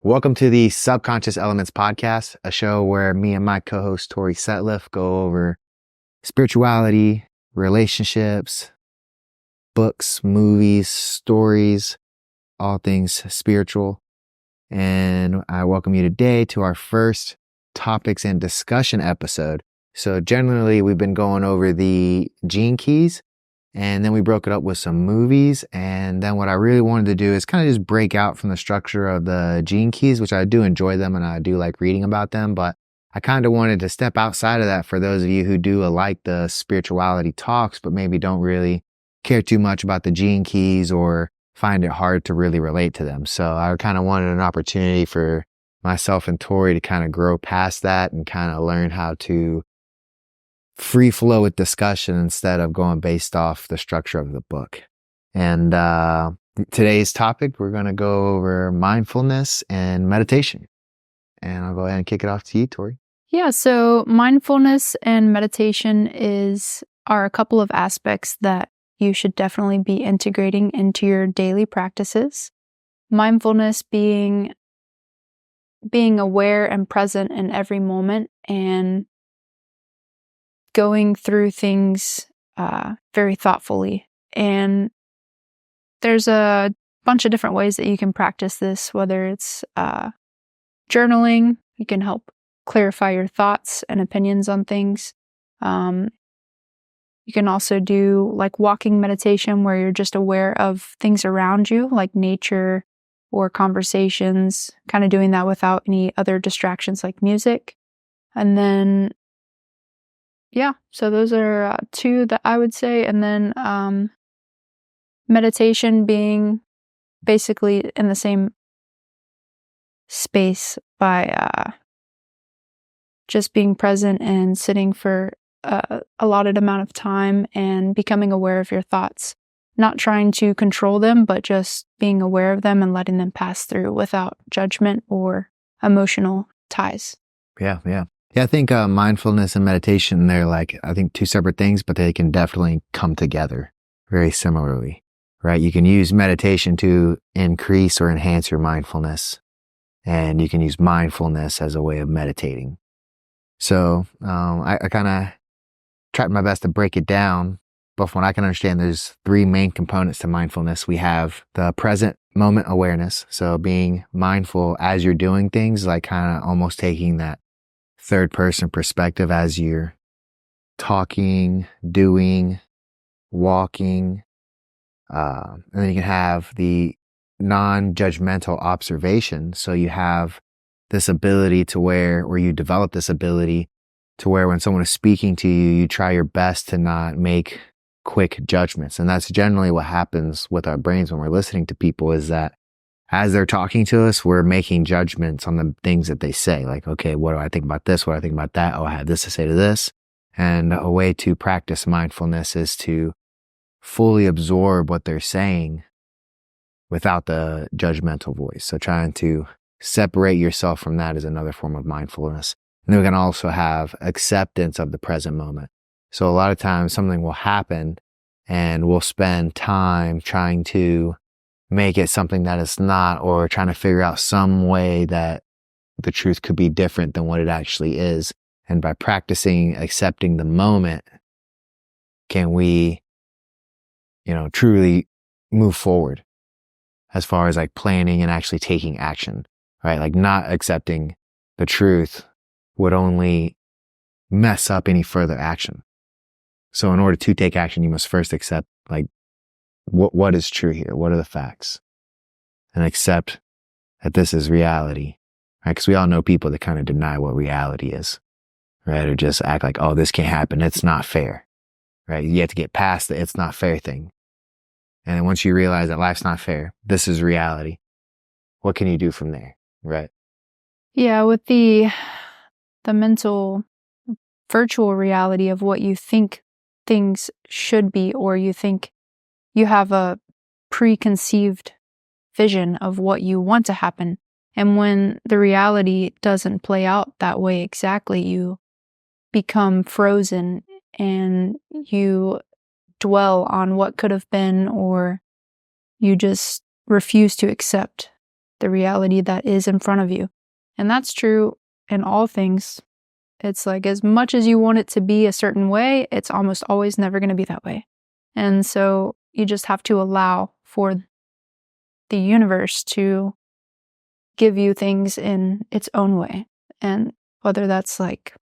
Welcome to the Subconscious Elements Podcast, a show where me and my co-host Tori Setliff go over spirituality, relationships, books, movies, stories, all things spiritual. And I welcome you today to our first topics and discussion episode. So generally, we've been going over the gene keys, and then we broke it up with some movies. And then what I really wanted to do is kind of just break out from the structure of the gene keys, which I do enjoy them and I do like reading about them. But I kind of wanted to step outside of that for those of you who do like the spirituality talks, but maybe don't really care too much about the gene keys or find it hard to really relate to them. So I kind of wanted an opportunity for myself and Tori to kind of grow past that and kind of learn how to free flow with discussion instead of going based off the structure of the book. And today's topic, we're going to go over mindfulness and meditation. And I'll go ahead and kick it off to you, Tori. Yeah, so mindfulness and meditation are a couple of aspects that you should definitely be integrating into your daily practices. Mindfulness being aware and present in every moment and going through things very thoughtfully. And there's a bunch of different ways that you can practice this, whether it's journaling. You can help clarify your thoughts and opinions on things. You can also do like walking meditation where you're just aware of things around you, like nature or conversations, kind of doing that without any other distractions like music. And then so those are two that I would say. And then meditation being basically in the same space by just being present and sitting for a allotted amount of time and becoming aware of your thoughts. Not trying to control them, but just being aware of them and letting them pass through without judgment or emotional ties. Yeah, I think mindfulness and meditation, they're like, I think two separate things, but they can definitely come together very similarly, right? You can use meditation to increase or enhance your mindfulness, and you can use mindfulness as a way of meditating. So I kind of tried my best to break it down, but from what I can understand, there's three main components to mindfulness. We have the present moment awareness, so being mindful as you're doing things, like kind of almost taking that third person perspective as you're talking, doing, walking. And then you can have the non-judgmental observation. So you have this ability to where you develop this ability to where when someone is speaking to you, you try your best to not make quick judgments. And that's generally what happens with our brains when we're listening to people, is that as they're talking to us, we're making judgments on the things that they say. Like, okay, what do I think about this? What do I think about that? Oh, I have this to say to this. And a way to practice mindfulness is to fully absorb what they're saying without the judgmental voice. So trying to separate yourself from that is another form of mindfulness. And then we can also have acceptance of the present moment. So a lot of times something will happen and we'll spend time trying to make it something that it's not, or trying to figure out some way that the truth could be different than what it actually is. And by practicing accepting the moment, can we, truly move forward as far as like planning and actually taking action, right? Like not accepting the truth would only mess up any further action. So in order to take action, you must first accept like what is true here? What are the facts? And accept that this is reality, right? Because we all know people that kind of deny what reality is, right? Or just act like, oh, this can't happen. It's not fair, right? You have to get past the it's not fair thing. And then once you realize that life's not fair, this is reality. What can you do from there, right? Yeah, with the mental virtual reality of what you think things should be, or you think you have a preconceived vision of what you want to happen. And when the reality doesn't play out that way exactly, you become frozen and you dwell on what could have been, or you just refuse to accept the reality that is in front of you. And that's true in all things. It's like as much as you want it to be a certain way, it's almost always never going to be that way. And so you just have to allow for the universe to give you things in its own way. And whether that's like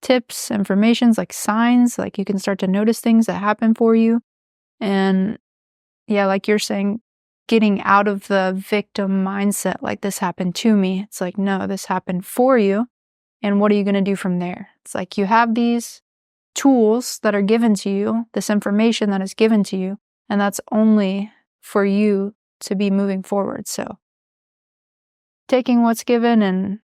tips, informations, like signs, like you can start to notice things that happen for you. And yeah, like you're saying, getting out of the victim mindset, like this happened to me. It's like, no, this happened for you. And what are you going to do from there? It's like you have these tools that are given to you, this information that is given to you, and that's only for you to be moving forward. So taking what's given and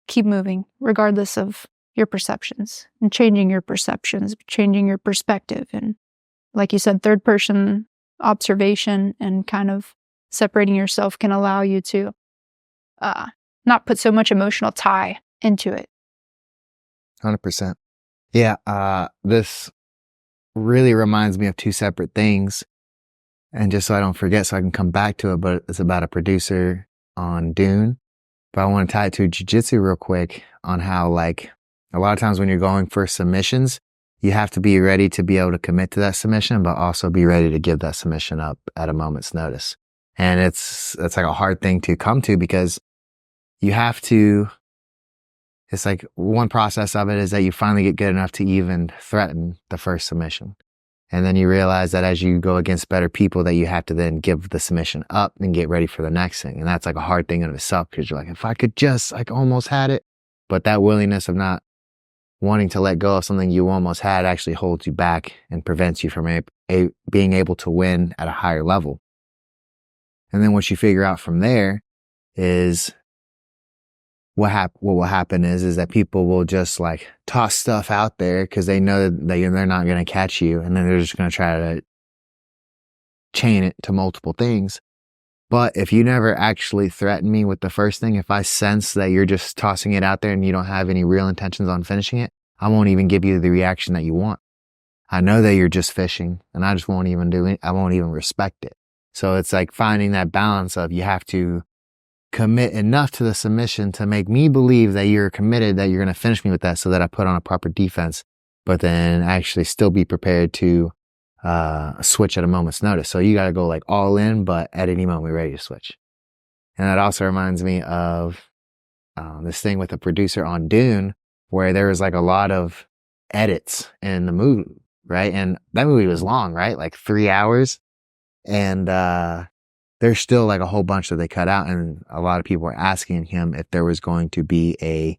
keep moving, regardless of your perceptions, and changing your perceptions, changing your perspective. And like you said, third person observation and kind of separating yourself can allow you to not put so much emotional tie into it. 100%. Yeah, this really reminds me of two separate things. And just so I don't forget, so I can come back to it, but it's about a producer on Dune. But I want to tie it to jiu-jitsu real quick on how, like, a lot of times when you're going for submissions, you have to be ready to be able to commit to that submission, but also be ready to give that submission up at a moment's notice. And it's like a hard thing to come to because you have to, it's like one process of it is that you finally get good enough to even threaten the first submission. And then you realize that as you go against better people that you have to then give the submission up and get ready for the next thing. And that's like a hard thing in itself because you're like, if I could just, like, almost had it. But that willingness of not wanting to let go of something you almost had actually holds you back and prevents you from being able to win at a higher level. And then what you figure out from there is what will happen is that people will just like toss stuff out there because they know that they're not going to catch you. And then they're just going to try to chain it to multiple things. But if you never actually threaten me with the first thing, if I sense that you're just tossing it out there and you don't have any real intentions on finishing it, I won't even give you the reaction that you want. I know that you're just fishing and I just won't even do it. I won't even respect it. So it's like finding that balance of you have to commit enough to the submission to make me believe that you're committed, that you're going to finish me with that so that I put on a proper defense, but then actually still be prepared to switch at a moment's notice. So you got to go like all in, but at any moment ready to switch. And that also reminds me of this thing with a producer on Dune where there was like a lot of edits in the movie, right? And that movie was long, right? Like 3 hours. And there's still like a whole bunch that they cut out. And a lot of people were asking him if there was going to be a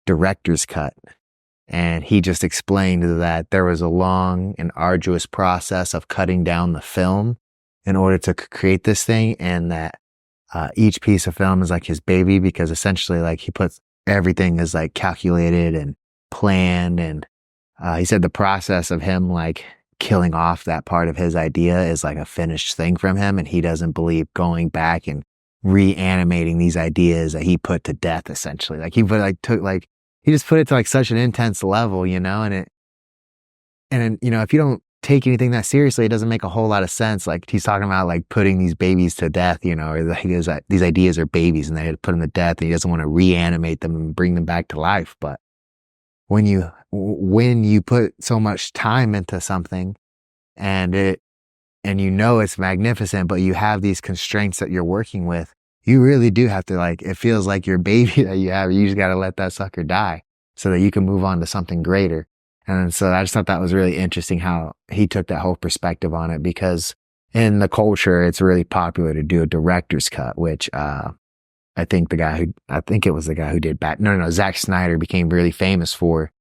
director's cut. And he just explained that there was a long and arduous process of cutting down the film in order to create this thing. And that each piece of film is like his baby because essentially like he puts everything is like calculated and planned. And he said the process of him like killing off that part of his idea is like a finished thing from him. And he doesn't believe going back and reanimating these ideas that he put to death essentially. Like he just put it to like such an intense level, you know, and you know, if you don't take anything that seriously, it doesn't make a whole lot of sense. Like he's talking about like putting these babies to death, you know, or these ideas are babies and they had to put them to death and he doesn't want to reanimate them and bring them back to life. But when you put so much time into something and you know it's magnificent, but you have these constraints that you're working with, you really do have to like, it feels like your baby that you have. You just got to let that sucker die so that you can move on to something greater. And so I just thought that was really interesting how he took that whole perspective on it because in the culture, it's really popular to do a director's cut, which, I think it was the guy who did Zack Snyder became really famous for,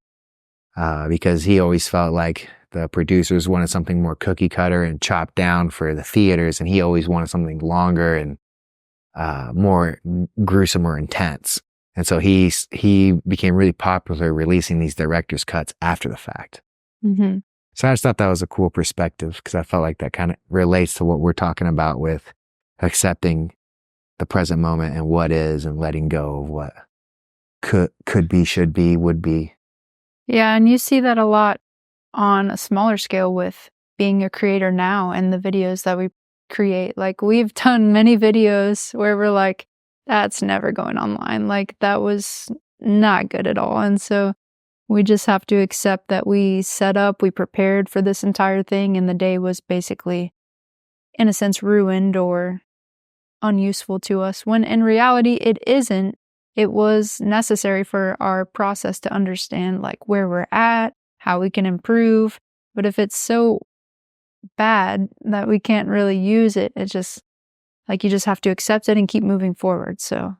because he always felt like the producers wanted something more cookie cutter and chopped down for the theaters. And he always wanted something longer and, more gruesome or intense. And so he became really popular releasing these director's cuts after the fact. Mm-hmm. So I just thought that was a cool perspective because I felt like that kind of relates to what we're talking about with accepting the present moment and what is and letting go of what could be, should be, would be. Yeah, and you see that a lot on a smaller scale with being a creator now and the videos that we create. Like, we've done many videos where we're like, that's never going online. Like, that was not good at all. And so we just have to accept that we prepared for this entire thing, and the day was basically, in a sense, ruined or unuseful to us, when in reality it isn't. It was necessary for our process to understand like where we're at, how we can improve. But if it's so bad that we can't really use it, it's just like you just have to accept it and keep moving forward. So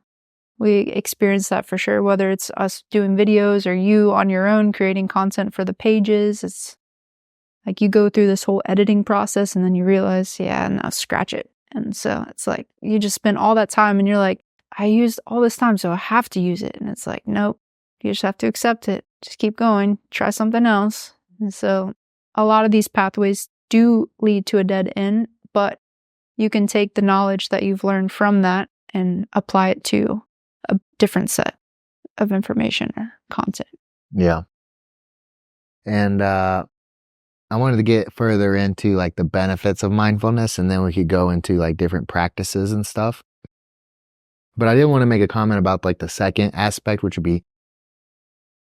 we experience that for sure, whether it's us doing videos or you on your own creating content for the pages. It's like you go through this whole editing process and then you realize, yeah, now scratch it. And so it's like you just spend all that time and you're like, I used all this time, so I have to use it. And it's like, nope, you just have to accept it. Just keep going, try something else. And so a lot of these pathways do lead to a dead end, but you can take the knowledge that you've learned from that and apply it to a different set of information or content. Yeah. And I wanted to get further into like the benefits of mindfulness, and then we could go into like different practices and stuff. But I did want to make a comment about like the second aspect, which would be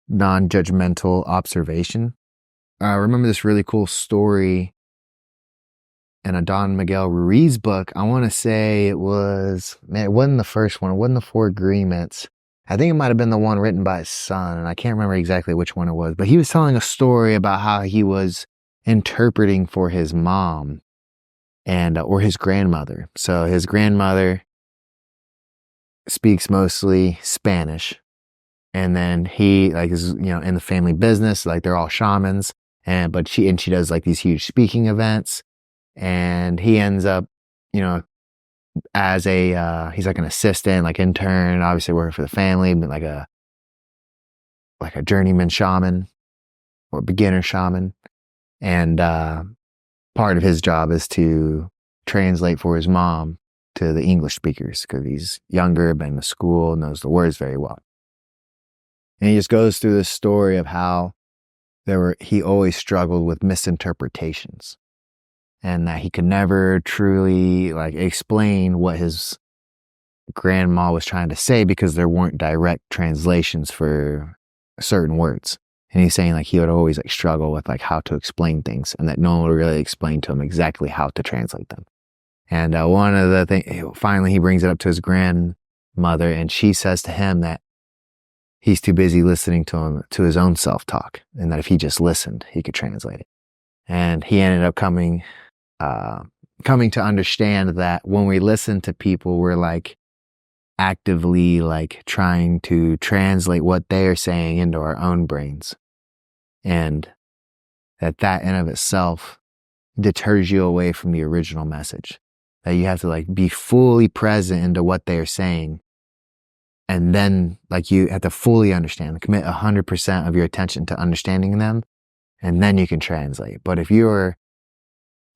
non-judgmental observation. I remember this really cool story in a Don Miguel Ruiz book. I want to say it wasn't the first one. It wasn't the Four Agreements. I think it might have been the one written by his son, and I can't remember exactly which one it was. But he was telling a story about how he was interpreting for his mom and or his grandmother. So his grandmother speaks mostly Spanish, and then he like is in the family business, like they're all shamans, but she does like these huge speaking events, and he ends up as he's like an assistant, like intern, obviously working for the family, but like a journeyman shaman or beginner shaman, and part of his job is to translate for his mom to the English speakers, because he's younger, been to school, knows the words very well. And he just goes through this story of how he always struggled with misinterpretations, and that he could never truly like explain what his grandma was trying to say because there weren't direct translations for certain words. And he's saying like he would always like struggle with like how to explain things, and that no one would really explain to him exactly how to translate them. And one of the things, finally he brings it up to his grandmother, and she says to him that he's too busy listening to his own self-talk, and that if he just listened, he could translate it. And he ended up coming to understand that when we listen to people, we're like actively like trying to translate what they are saying into our own brains. And that in of itself deters you away from the original message. That you have to like be fully present into what they are saying. And then like you have to fully understand, commit 100% of your attention to understanding them. And then you can translate. But if you're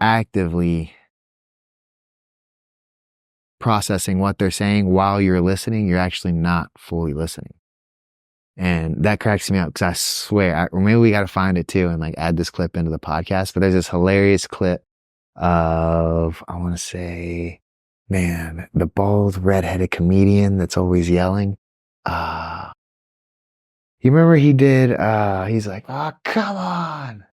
actively processing what they're saying while you're listening, you're actually not fully listening. And that cracks me up, because I swear, or maybe we got to find it too and like add this clip into the podcast. But there's this hilarious clip of, I want to say, man, the bald redheaded comedian that's always yelling. You remember he did, he's like, oh, come on.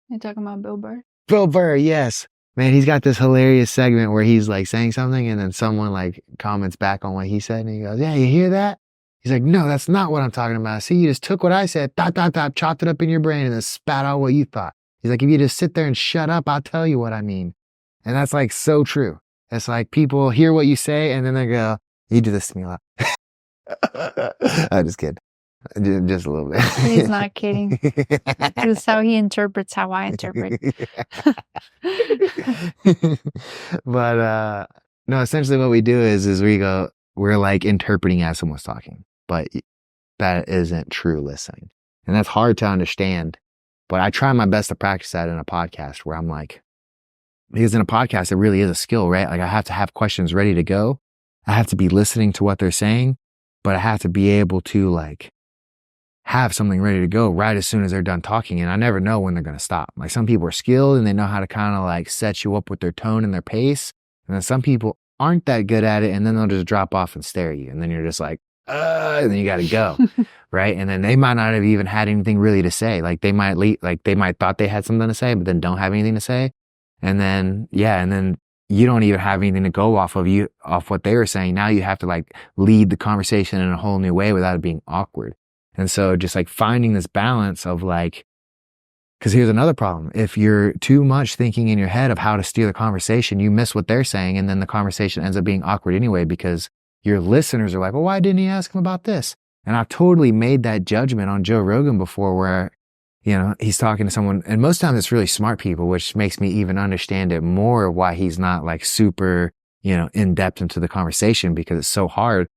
You're talking about Bill Burr? Bill Burr, yes. Man, he's got this hilarious segment where he's like saying something, and then someone like comments back on what he said, and he goes, yeah, you hear that? He's like, no, that's not what I'm talking about. See, you just took what I said, chopped it up in your brain, and then spat out what you thought. He's like, if you just sit there and shut up, I'll tell you what I mean. And that's like so true. It's like people hear what you say, and then they go, you do this to me a lot. I'm just kidding. Just a little bit. He's not kidding. This is how he interprets how I interpret. But no, essentially what we do is we're like interpreting as someone's talking, but that isn't true listening. And that's hard to understand. But I try my best to practice that in a podcast, where I'm like, because in a podcast, it really is a skill, right? Like I have to have questions ready to go. I have to be listening to what they're saying, but I have to be able to like have something ready to go right as soon as they're done talking. And I never know when they're going to stop. Like some people are skilled and they know how to kind of like set you up with their tone and their pace. And then some people aren't that good at it, and then they'll just drop off and stare at you. And then you're just like, and then you got to go. Right. And then they might not have even had anything really to say. Like they might thought they had something to say, but then don't have anything to say. And then, and then you don't even have anything to go off what they were saying. Now you have to like lead the conversation in a whole new way without it being awkward. And so just like finding this balance of like, because here's another problem. If you're too much thinking in your head of how to steer the conversation, you miss what they're saying. And then the conversation ends up being awkward anyway, because your listeners are like, well, why didn't he ask him about this? And I've totally made that judgment on Joe Rogan before where, he's talking to someone, and most times it's really smart people, which makes me even understand it more why he's not like super, in depth into the conversation, because it's so hard.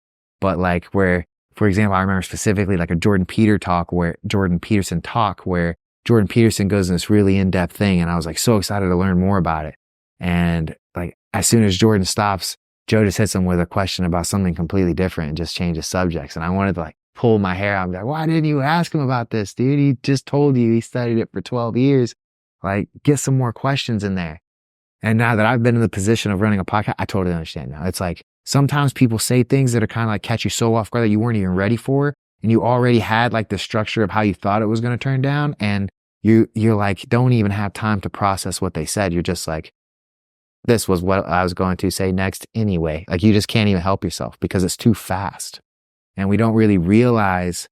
But like where, for example, I remember specifically like a Jordan Peterson talk where Jordan Peterson goes in this really in-depth thing. And I was like so excited to learn more about it. And like, as soon as Jordan stops, Joe just hits him with a question about something completely different and just changes subjects. And I wanted to like pull my hair out and be like, why didn't you ask him about this, dude? He just told you he studied it for 12 years. Like, get some more questions in there. And now that I've been in the position of running a podcast, I totally understand now. It's like, sometimes people say things that are kind of like catch you so off guard that you weren't even ready for. And you already had like the structure of how you thought it was going to turn down. And you're like, don't even have time to process what they said. You're just like, this was what I was going to say next anyway. Like, you just can't even help yourself because it's too fast. And we don't really realize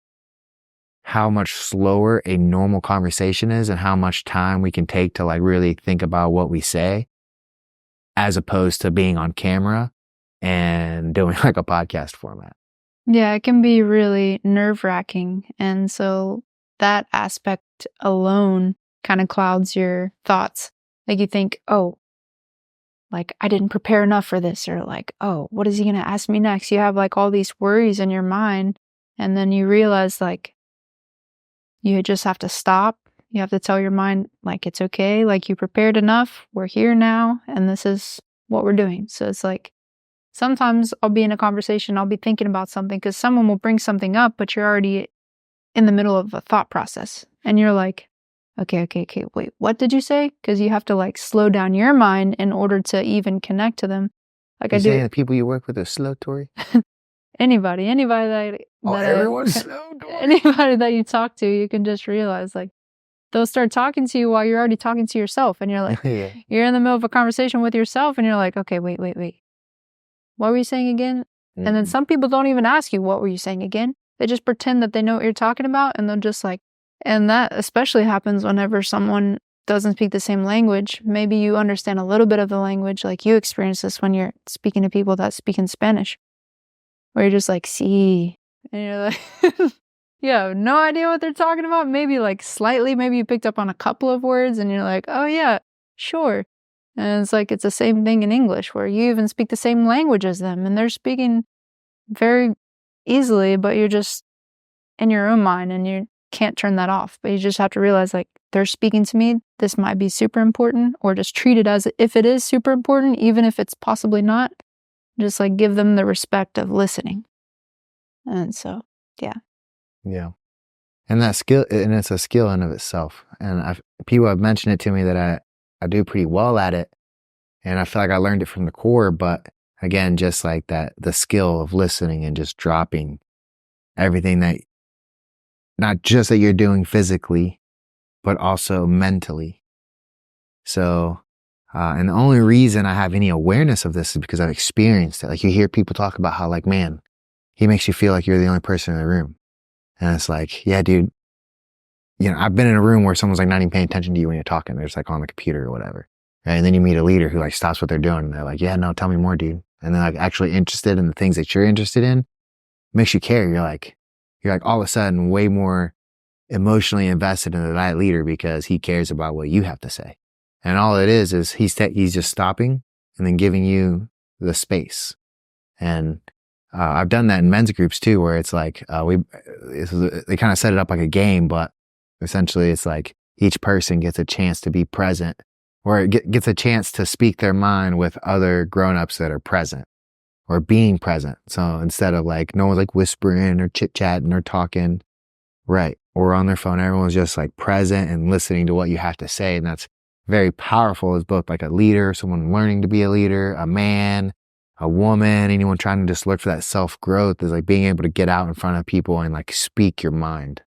how much slower a normal conversation is and how much time we can take to like really think about what we say, as opposed to being on camera and doing like a podcast format. Yeah, it can be really nerve-wracking. And so that aspect alone kind of clouds your thoughts. Like you think, oh, like I didn't prepare enough for this, or like, oh, what is he going to ask me next? You have like all these worries in your mind, and then you realize like you just have to stop. You have to tell your mind like, it's okay. Like, you prepared enough. We're here now, and this is what we're doing. So it's like, sometimes I'll be in a conversation, I'll be thinking about something because someone will bring something up, but you're already in the middle of a thought process. And you're like, okay, wait, what did you say? Because you have to like slow down your mind in order to even connect to them. Like, You're saying the people you work with are slow, Tori? Anybody that everyone's slow, Tori. Anybody that you talk to, you can just realize like they'll start talking to you while you're already talking to yourself. And you're like, Yeah. You're in the middle of a conversation with yourself and you're like, okay, wait. What were you saying again? Mm-hmm. And then some people don't even ask you, what were you saying again? They just pretend that they know what you're talking about, and they'll just like, and that especially happens whenever someone doesn't speak the same language. Maybe you understand a little bit of the language, like you experience this when you're speaking to people that speak in Spanish, where you're just like, see, and you're like, you have no idea what they're talking about. Maybe like slightly, maybe you picked up on a couple of words and you're like, oh yeah, sure. And it's like, it's the same thing in English, where you even speak the same language as them and they're speaking very easily, but you're just in your own mind and you can't turn that off. But you just have to realize like, they're speaking to me, this might be super important, or just treat it as if it is super important, even if it's possibly not. Just like give them the respect of listening. And so, yeah. Yeah. And that skill, and it's a skill in of itself. And people have mentioned it to me that I do pretty well at it. And I feel like I learned it from the core, but again, just like that, the skill of listening and just dropping everything that, not just that you're doing physically, but also mentally. So, and the only reason I have any awareness of this is because I've experienced it. Like, you hear people talk about how like, man, he makes you feel like you're the only person in the room. And it's like, yeah, dude, I've been in a room where someone's like not even paying attention to you when you're talking. They're just like on the computer or whatever. Right? And then you meet a leader who like stops what they're doing. And they're like, yeah, no, tell me more, dude. And they're like actually interested in the things that you're interested in. Makes you care. You're like all of a sudden way more emotionally invested in that leader because he cares about what you have to say. And all it is he's just stopping and then giving you the space. And I've done that in men's groups too, where it's like they kind of set it up like a game, but essentially it's like each person gets a chance to be present, or gets a chance to speak their mind with other grown-ups that are present or being present. So instead of like no one's like whispering or chit-chatting or talking, right, or on their phone, everyone's just like present and listening to what you have to say. And that's very powerful as both like a leader, someone learning to be a leader, a man, a woman, anyone trying to just look for that self-growth, is like being able to get out in front of people and like speak your mind.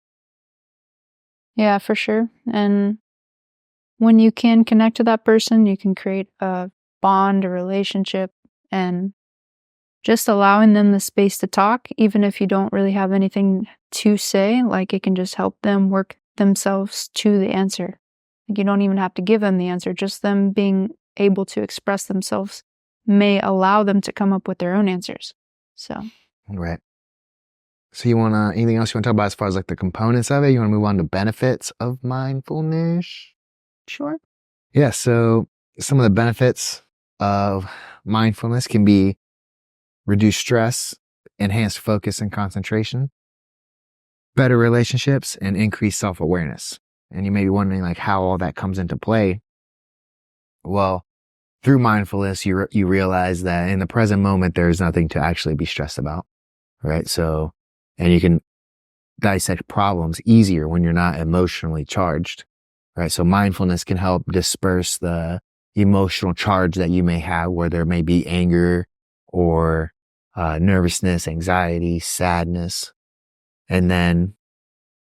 Yeah, for sure. And when you can connect to that person, you can create a bond, a relationship, and just allowing them the space to talk, even if you don't really have anything to say, like it can just help them work themselves to the answer. Like you don't even have to give them the answer, just them being able to express themselves may allow them to come up with their own answers. So, Right. So anything else you want to talk about as far as like the components of it? You want to move on to benefits of mindfulness? sure. Yeah. So some of the benefits of mindfulness can be reduced stress, enhanced focus and concentration, better relationships, and increased self-awareness. And you may be wondering like how all that comes into play. Well, through mindfulness, you realize that in the present moment, there's nothing to actually be stressed about, right? So, and you can dissect problems easier when you're not emotionally charged, right? So mindfulness can help disperse the emotional charge that you may have, where there may be anger or nervousness, anxiety, sadness, and then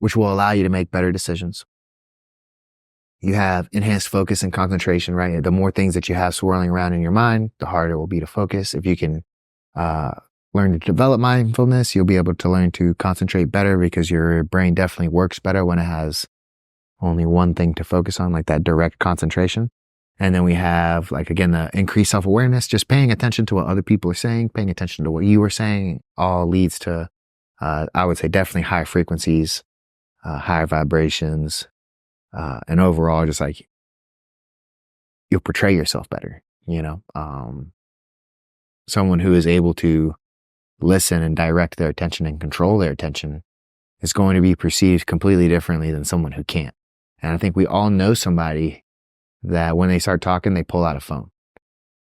which will allow you to make better decisions. You have enhanced focus and concentration, right? The more things that you have swirling around in your mind, the harder it will be to focus. If you can learn to develop mindfulness, you'll be able to learn to concentrate better because your brain definitely works better when it has only one thing to focus on, like that direct concentration. And then we have, like, again, the increased self-awareness, just paying attention to what other people are saying, paying attention to what you were saying, all leads to, I would say, definitely higher frequencies, higher vibrations, and overall, just like you'll portray yourself better, someone who is able to listen and direct their attention and control their attention is going to be perceived completely differently than someone who can't. And I think we all know somebody that when they start talking, they pull out a phone.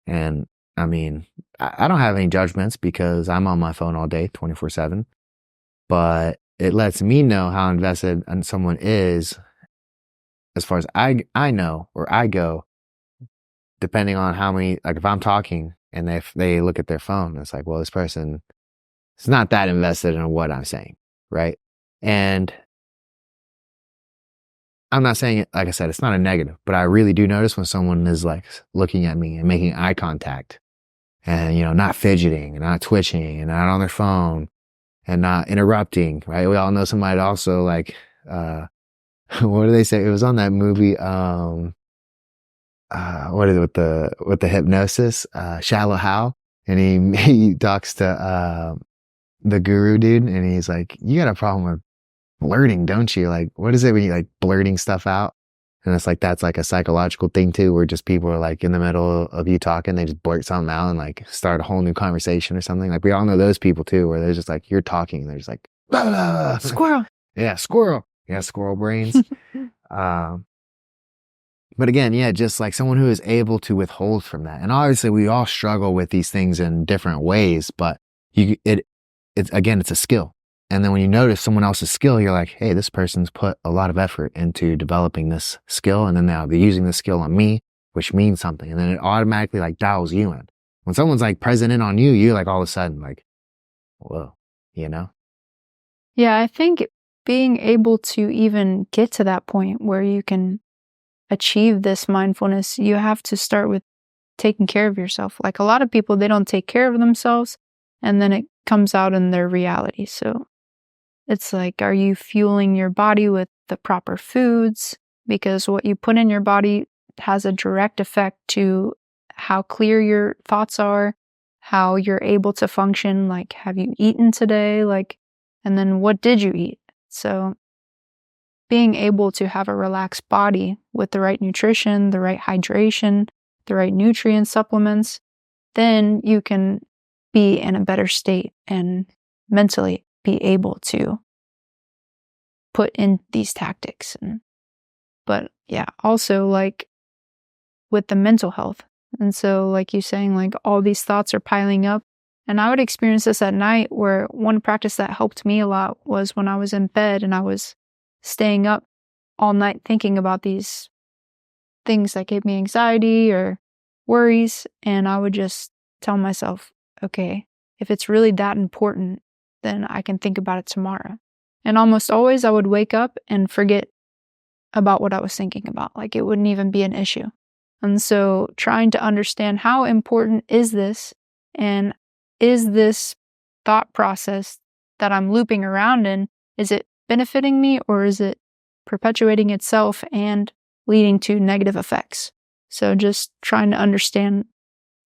And I mean, I don't have any judgments because I'm on my phone all day, 24/7, but it lets me know how invested someone is as far as I know, or I go, depending on how many, like if I'm talking and if they look at their phone, it's like, well, this person is not that invested in what I'm saying, right? And I'm not saying it, like I said, it's not a negative, but I really do notice when someone is like looking at me and making eye contact and, not fidgeting and not twitching and not on their phone and not interrupting, right? We all know somebody also like, what do they say? It was on that movie, what is it with the hypnosis, Shallow Hal, and he talks to, the guru dude, and he's like, you got a problem with blurting, don't you? Like, what is it when you like blurting stuff out? And it's like, that's like a psychological thing too, where just people are like in the middle of you talking, they just blurt something out and like start a whole new conversation or something. Like we all know those people too, where they're just like, you're talking and they're just like, blah, blah, blah. Squirrel. Yeah, squirrel. Yeah, squirrel brains. But again, yeah, just like someone who is able to withhold from that. And obviously we all struggle with these things in different ways, but it's a skill. And then when you notice someone else's skill, you're like, hey, this person's put a lot of effort into developing this skill. And then now they're using this skill on me, which means something. And then it automatically like dials you in. When someone's like present in on you, you're like all of a sudden like, whoa, Yeah, I think being able to even get to that point where you can achieve this mindfulness, you have to start with taking care of yourself. Like a lot of people, they don't take care of themselves and then it comes out in their reality. So it's like, are you fueling your body with the proper foods? Because what you put in your body has a direct effect to how clear your thoughts are, how you're able to function. Like, have you eaten today? Like, and then what did you eat? So being able to have a relaxed body with the right nutrition, the right hydration, the right nutrient supplements, then you can be in a better state and mentally be able to put in these tactics. But yeah, also like with the mental health. And so like you saying, like all these thoughts are piling up. And I would experience this at night, where one practice that helped me a lot was when I was in bed and I was staying up all night thinking about these things that gave me anxiety or worries. And I would just tell myself, okay, if it's really that important, then I can think about it tomorrow. And almost always I would wake up and forget about what I was thinking about. Like it wouldn't even be an issue. And so trying to understand how important is this, and is this thought process that I'm looping around in, is it benefiting me or is it perpetuating itself and leading to negative effects? So just trying to understand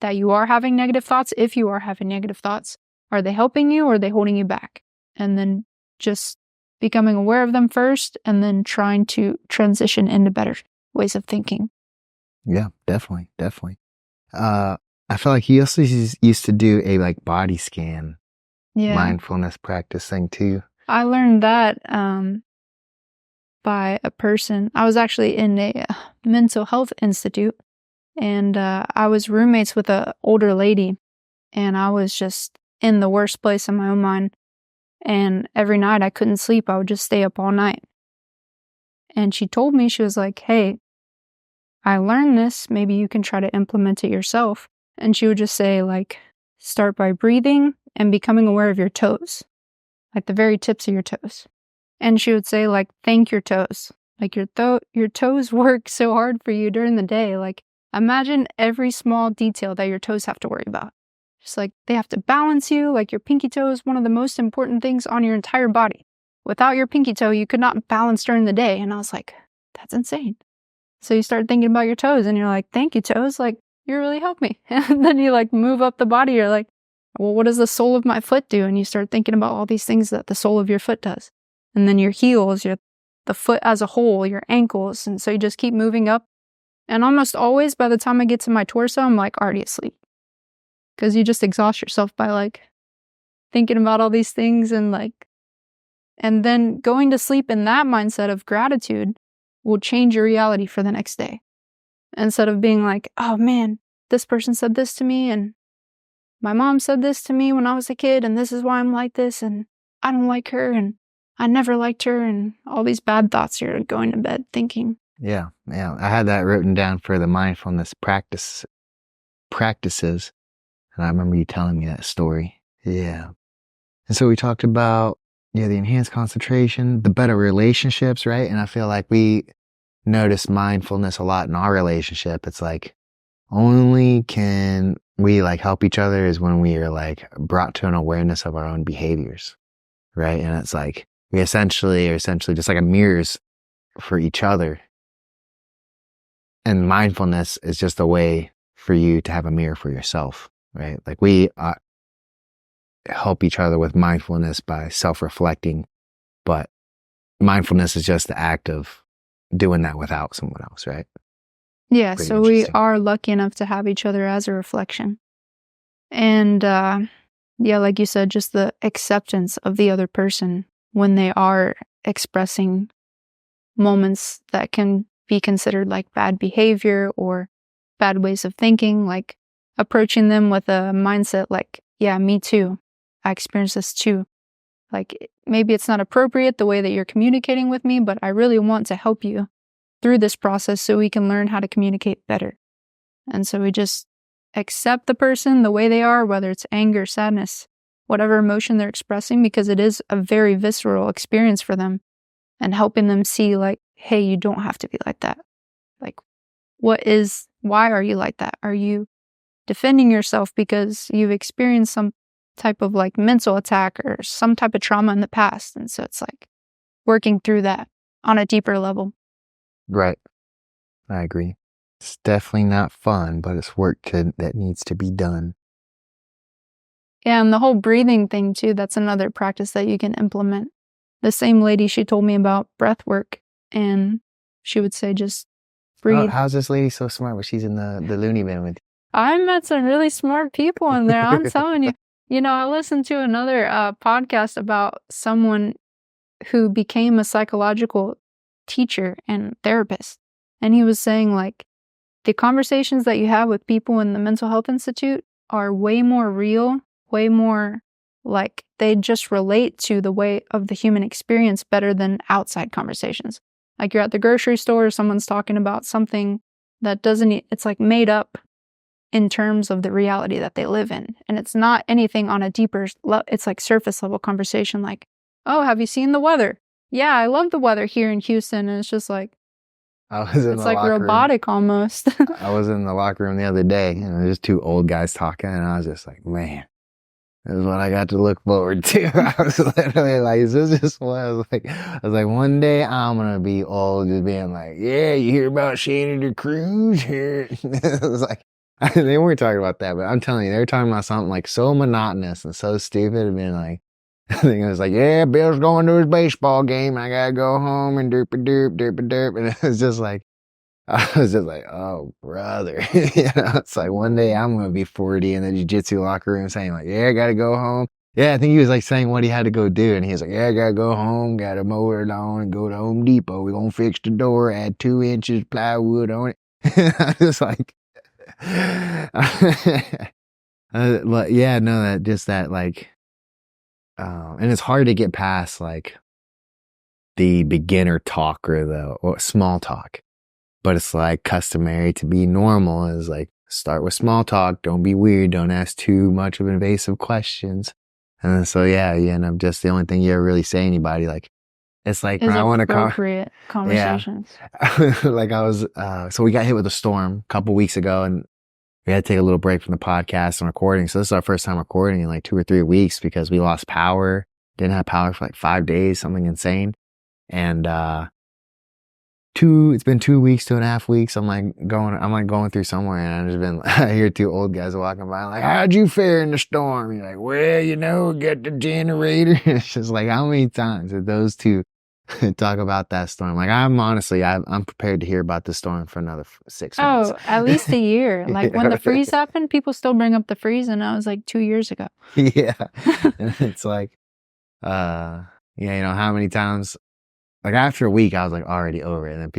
that you are having negative thoughts. If you are having negative thoughts, are they helping you or are they holding you back? And then just becoming aware of them first and then trying to transition into better ways of thinking. Yeah, definitely. I feel like he also used to do a like body scan mindfulness practice thing too. I learned that by a person. I was actually in a mental health institute, and I was roommates with an older lady, and I was just in the worst place in my own mind. And every night I couldn't sleep. I would just stay up all night. And she told me, she was like, hey, I learned this. Maybe you can try to implement it yourself. And she would just say, like, start by breathing and becoming aware of your toes, like the very tips of your toes. And she would say, like, thank your toes. Like your toes work so hard for you during the day. Like, imagine every small detail that your toes have to worry about. Just like they have to balance you. Like your pinky toe is one of the most important things on your entire body. Without your pinky toe, you could not balance during the day. And I was like, that's insane. So you start thinking about your toes and you're like, thank you, toes. Like, you really helped me. And then you like move up the body. You're like, well, what does the sole of my foot do? And you start thinking about all these things that the sole of your foot does. And then your heels, the foot as a whole, your ankles. And so you just keep moving up. And almost always by the time I get to my torso, I'm like already asleep. Because you just exhaust yourself by like thinking about all these things and then going to sleep in that mindset of gratitude will change your reality for the next day. Instead of being like, oh man, this person said this to me and my mom said this to me when I was a kid and this is why I'm like this and I don't like her and I never liked her and all these bad thoughts you're going to bed thinking. Yeah. I had that written down for the mindfulness practices. And I remember you telling me that story. Yeah. And so we talked about, the enhanced concentration, the better relationships, right? And I feel like we notice mindfulness a lot in our relationship. It's like, only can we like help each other is when we are like brought to an awareness of our own behaviors, right? And it's like, we essentially are just like a mirrors for each other. And mindfulness is just a way for you to have a mirror for yourself, right? Like we help each other with mindfulness by self-reflecting, but mindfulness is just the act of doing that without someone else, right? Yeah, Pretty so we interesting. are lucky enough to have each other as a reflection. And like you said, just the acceptance of the other person when they are expressing moments that can be considered like bad behavior or bad ways of thinking, like approaching them with a mindset like, yeah, me too. I experienced this too. Like maybe it's not appropriate the way that you're communicating with me, but I really want to help you through this process so we can learn how to communicate better. And so we just accept the person the way they are, whether it's anger, sadness, whatever emotion they're expressing, because it is a very visceral experience for them, and helping them see like, hey, you don't have to be like that. Like, why are you like that? Are you defending yourself because you've experienced some type of like mental attack or some type of trauma in the past? And so it's like working through that on a deeper level. Right. I agree. It's definitely not fun, but it's work that needs to be done. Yeah, and the whole breathing thing too, that's another practice that you can implement. The same lady, she told me about breath work, and she would say just breathe. How's this lady so smart when she's in the loony bin with you? I met some really smart people in there, I'm telling you. I listened to another podcast about someone who became a psychological teacher and therapist. And he was saying like, the conversations that you have with people in the mental health institute are way more real, way more like they just relate to the way of the human experience better than outside conversations. Like you're at the grocery store, someone's talking about something that doesn't, it's like made up in terms of the reality that they live in. And it's not anything on a deeper, it's like surface level conversation like, oh, have you seen the weather? Yeah, I love the weather here in Houston. And it's just like, it's like robotic almost. I was in the locker room the other day and it was just two old guys talking and I was just like, man, this is what I got to look forward to. I was literally like, is this just what I was like, one day I'm going to be old just being like, yeah, you hear about Shannon the Cruise here? It was like, they weren't talking about that, but I'm telling you, they were talking about something like so monotonous and so stupid and being like, I think it was like, yeah, Bill's going to his baseball game. I got to go home and derp a derp, derp a derp. And it was just like, I was just like, oh, brother. It's like one day I'm going to be 40 in the jiu-jitsu locker room saying like, yeah, I got to go home. Yeah, I think he was like saying what he had to go do. And he was like, yeah, I got to go home, got to mow it on and go to Home Depot. We're going to fix the door, add 2 inches plywood on it. I was like, but yeah, no, that like, and it's hard to get past like the beginner talk or small talk, but it's like customary to be normal is like start with small talk. Don't be weird. Don't ask too much of invasive questions. And then, so yeah, you end up just the only thing you ever really say anybody like, it's like, is appropriate conversations. Yeah. Like I was, so we got hit with a storm a couple weeks ago and we had to take a little break from the podcast and recording. So this is our first time recording in like 2 or 3 weeks because we lost power. Didn't have power for like 5 days, something insane. And, it's been 2 weeks, 2.5 weeks. I'm like going through somewhere and I've just been, I hear 2 old guys walking by like, how'd you fare in the storm? You're like, well, get the generator. It's just like, how many times did those 2 talk about that storm? Like I'm prepared to hear about the storm for another 6 months. Oh, at least a year. Like when the freeze happened, people still bring up the freeze and I was like 2 years ago. Yeah. And it's like, yeah, how many times, like after a week, I was like already over it. And then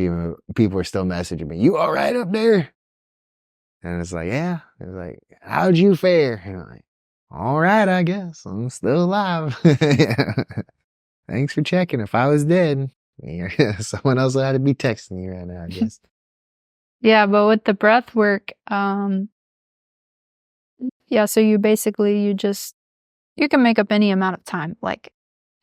people were still messaging me, you all right up there? And it's like, yeah. It's like, how'd you fare? And I'm like, all right, I guess. I'm still alive. Yeah. Thanks for checking. If I was dead, someone else had to be texting you right now, I guess. Yeah, but with the breath work, yeah, so you can make up any amount of time. Like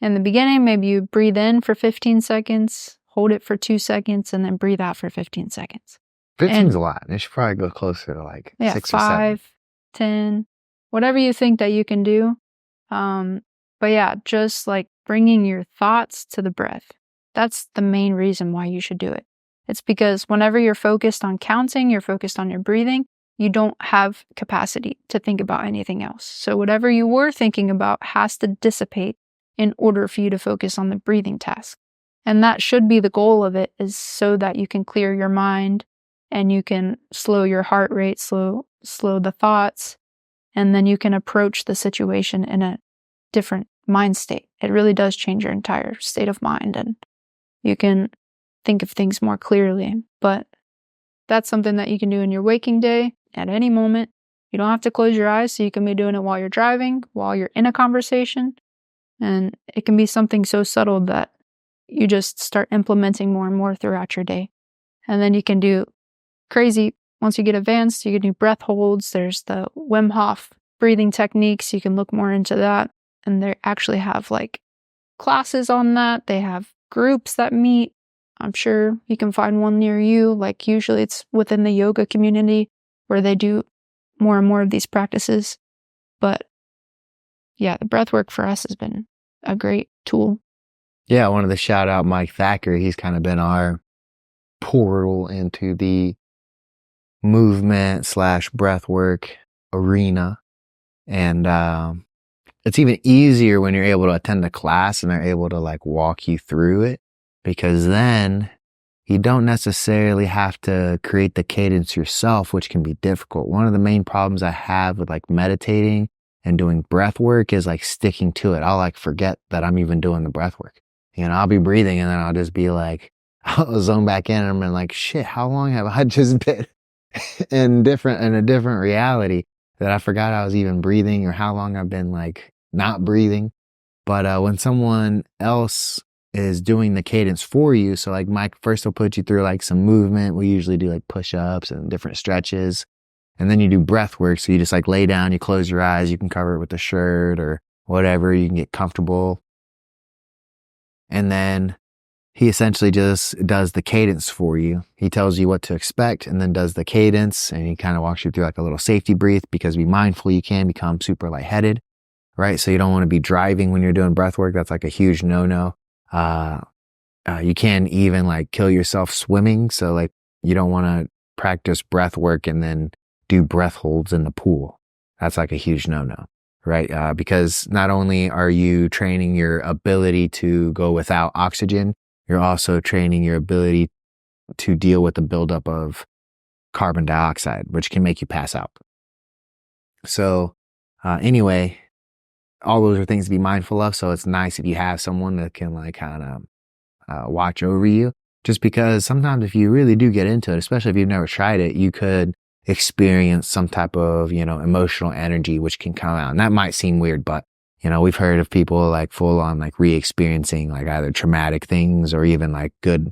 in the beginning, maybe you breathe in for 15 seconds, hold it for 2 seconds, and then breathe out for 15 seconds. 15's a lot. It should probably go closer to like 6 or 7. 5, 10, whatever you think that you can do. But yeah, just like bringing your thoughts to the breath. That's the main reason why you should do it. It's because whenever you're focused on counting, you're focused on your breathing, you don't have capacity to think about anything else. So whatever you were thinking about has to dissipate in order for you to focus on the breathing task. And that should be the goal of it, is so that you can clear your mind and you can slow your heart rate, slow the thoughts, and then you can approach the situation in a different mind state. It really does change your entire state of mind and you can think of things more clearly. But that's something that you can do in your waking day at any moment. You don't have to close your eyes, so you can be doing it while you're driving, while you're in a conversation. And it can be something so subtle that you just start implementing more and more throughout your day. And then you can do crazy, once you get advanced, you can do breath holds. There's the Wim Hof breathing techniques. You can look more into that. And they actually have like classes on that. They have groups that meet. I'm sure you can find one near you. Like usually it's within the yoga community where they do more and more of these practices. But yeah, the breath work for us has been a great tool. Yeah, I wanted to shout out Mike Thacker. He's kind of been our portal into the movement / breath work arena. And it's even easier when you're able to attend a class and they're able to like walk you through it, because then you don't necessarily have to create the cadence yourself, which can be difficult. One of the main problems I have with like meditating and doing breath work is like sticking to it. I'll like forget that I'm even doing the breath work. I'll be breathing and then I'll just be like, I'll zone back in and I'm like, shit, how long have I just been in a different reality that I forgot I was even breathing, or how long I've been like not breathing. But when someone else is doing the cadence for you. So like Mike first will put you through like some movement. We usually do like push-ups and different stretches. And then you do breath work. So you just like lay down, you close your eyes, you can cover it with a shirt or whatever, you can get comfortable. And then he essentially just does the cadence for you. He tells you what to expect and then does the cadence, and he kind of walks you through like a little safety breathe, because be mindful, you can become super lightheaded, right? So you don't want to be driving when you're doing breath work. That's like a huge no-no. You can even like kill yourself swimming. So like you don't want to practice breath work and then do breath holds in the pool. That's like a huge no-no, right? Because not only are you training your ability to go without oxygen, you're also training your ability to deal with the buildup of carbon dioxide, which can make you pass out. So anyway, all those are things to be mindful of. So it's nice if you have someone that can like kind of watch over you, just because sometimes if you really do get into it, especially if you've never tried it, you could experience some type of, emotional energy, which can come out. And that might seem weird, but we've heard of people like full on like re-experiencing like either traumatic things or even like good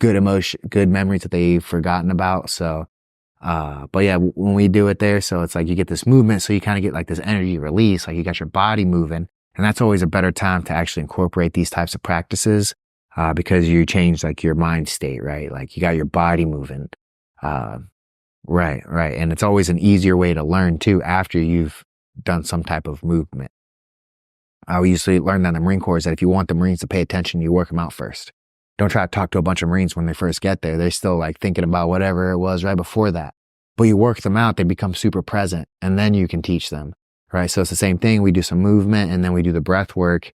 emotion, good memories that they've forgotten about. So, but yeah, when we do it there, so it's like you get this movement. So you kind of get like this energy release, like you got your body moving, and that's always a better time to actually incorporate these types of practices, because you change like your mind state, right? Like you got your body moving. Right. And it's always an easier way to learn too after you've done some type of movement. We used to learn that in the Marine Corps, is that if you want the Marines to pay attention, you work them out first. Don't try to talk to a bunch of Marines when they first get there. They're still like thinking about whatever it was right before that. But you work them out, they become super present, and then you can teach them, right? So it's the same thing. We do some movement and then we do the breath work,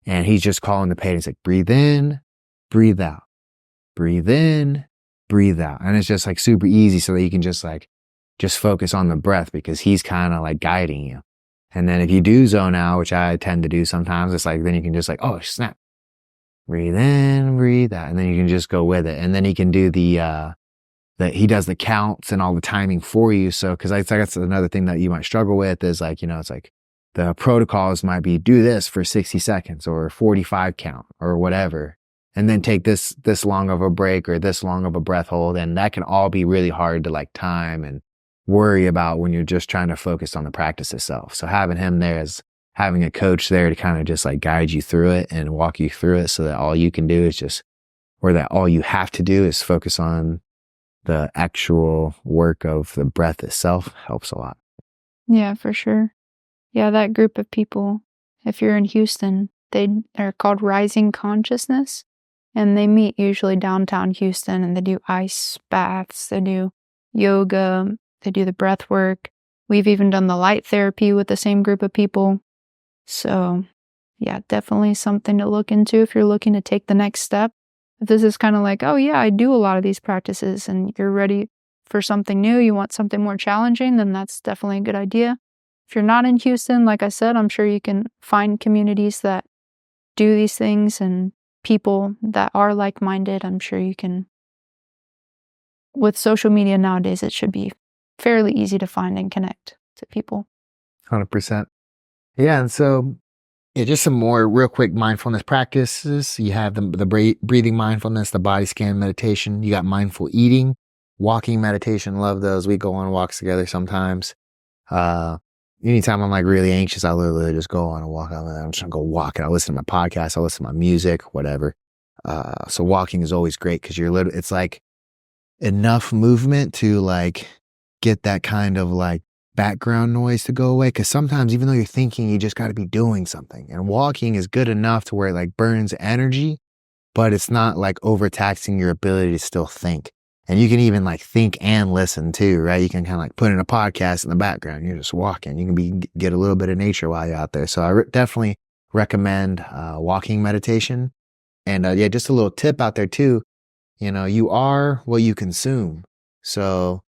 and he's just calling the pain. He's like, breathe in, breathe out, breathe in, breathe out. And it's just like super easy, so that you can just focus on the breath, because he's kind of like guiding you. And then if you do zone out, which I tend to do sometimes, it's like, then you can just like, oh snap, breathe in, breathe out. And then you can just go with it. And then he can do he does the counts and all the timing for you. So, cause that's another thing that you might struggle with is like, it's like the protocols might be do this for 60 seconds or 45 count or whatever. And then take this long of a break or this long of a breath hold. And that can all be really hard to like time and worry about when you're just trying to focus on the practice itself. So having him there is having a coach there to kind of just like guide you through it and walk you through it, so that all you can do is all you have to do is focus on the actual work of the breath itself, helps a lot. Yeah, for sure. Yeah, that group of people, if you're in Houston, they are called Rising Consciousness, and they meet usually downtown Houston, and they do ice baths, they do yoga, they do the breath work. We've even done the light therapy with the same group of people. So yeah, definitely something to look into if you're looking to take the next step. If this is kind of like, oh yeah, I do a lot of these practices, and you're ready for something new, you want something more challenging, then that's definitely a good idea. If you're not in Houston, like I said, I'm sure you can find communities that do these things and people that are like-minded. I'm sure you can. With social media nowadays, it should be fairly easy to find and connect to people. 100%. Yeah. And so just some more real quick mindfulness practices. You have the breathing mindfulness, the body scan meditation. You got mindful eating, walking meditation. Love those. We go on walks together sometimes. Anytime I'm like really anxious, I'll literally just go on a walk. I'm just gonna go walk. I'll listen to my podcast. I'll listen to my music, whatever. So walking is always great, because it's like enough movement to like get that kind of like background noise to go away. Cause sometimes even though you're thinking, you just got to be doing something, and walking is good enough to where it like burns energy, but it's not like overtaxing your ability to still think. And you can even like think and listen too, right? You can kind of like put in a podcast in the background. You're just walking. You can get a little bit of nature while you're out there. So I definitely recommend walking meditation. And yeah, just a little tip out there too. You are what you consume. So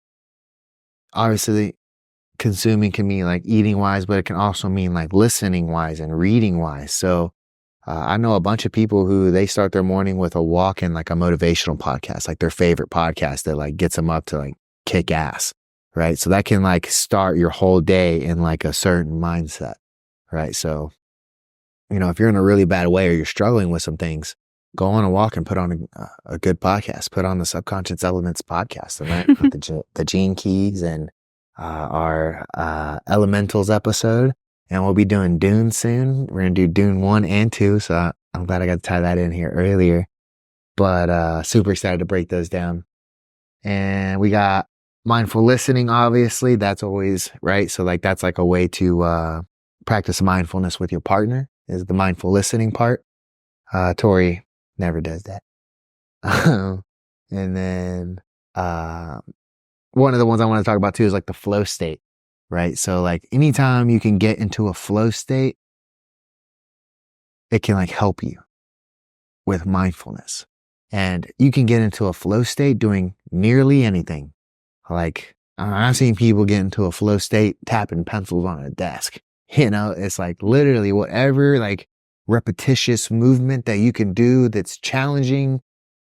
obviously consuming can mean like eating wise, but it can also mean like listening wise and reading wise. So I know a bunch of people who they start their morning with a walk and like a motivational podcast, like their favorite podcast that like gets them up to like kick ass, right? So that can like start your whole day in like a certain mindset, right? So if you're in a really bad way or you're struggling with some things, go on a walk and put on a good podcast. Put on the Subconscious Elements podcast and learn about the gene keys and our elementals episode. And we'll be doing Dune soon. We're going to do Dune 1 and 2. So I'm glad I got to tie that in here earlier. But super excited to break those down. And we got mindful listening, obviously. That's always right. So like that's like a way to practice mindfulness with your partner is the mindful listening part. Tori never does that. And then one of the ones I want to talk about too is like the flow state, right? So like anytime you can get into a flow state, it can like help you with mindfulness. And you can get into a flow state doing nearly anything. Like I've seen people get into a flow state tapping pencils on a desk. It's like literally whatever like repetitious movement that you can do that's challenging